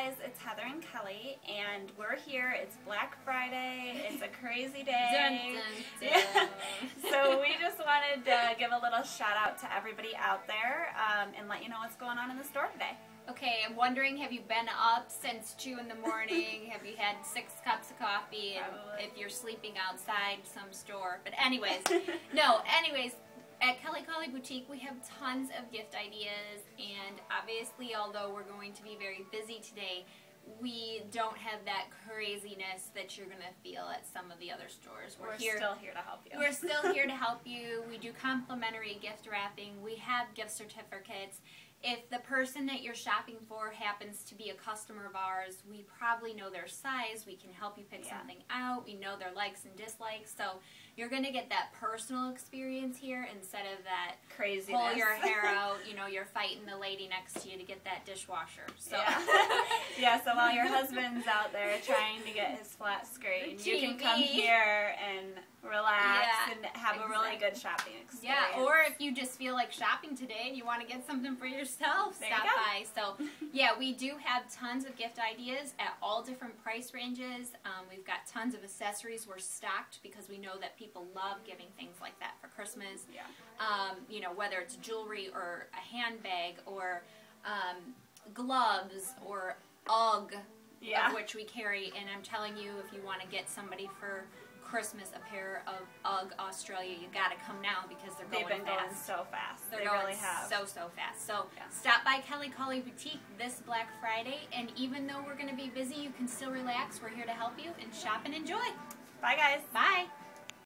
guys, it's Heather and Kelly, and we're here. It's Black Friday. It's a crazy day. Dun, dun, dun. So we just wanted to give a little shout out to everybody out there and let you know what's going on in the store today. Okay, I'm wondering, have you been up since 2 in the morning? Have you had 6 cups of coffee? And Probably. if you're sleeping outside some store. But anyways, at Kelly Collie Boutique, we have tons of gift ideas, and obviously, although we're going to be very busy today, we don't have that craziness that you're going to feel at some of the other stores. We're still here to help you. We're still here to help you. We do complimentary gift wrapping. We have gift certificates. If the person that you're shopping for happens to be a customer of ours, we probably know their size. We can help you pick something out. We know their likes and dislikes. So you're going to get that personal experience here instead of that craziness. Pull your hair out, you're fighting the lady next to you to get that dishwasher. So yeah, so while your husband's out there trying to get his flat screen, you can come here and relax and have a really good shopping experience. Yeah, or if you just feel like shopping today and you want to get something for yourself, stop by. So, yeah, we do have tons of gift ideas at all different price ranges. We've got tons of accessories. We're stocked because we know that people love giving things like that for Christmas. Yeah. Whether it's jewelry or a handbag or gloves or UGG, of which we carry. And I'm telling you, if you want to get somebody for Christmas a pair of UGG Australia, you gotta come now because they've been going so fast. They really have. So fast. So stop by Kelly Collie Boutique this Black Friday, and even though we're gonna be busy, you can still relax. We're here to help you and shop and enjoy. Bye guys. Bye.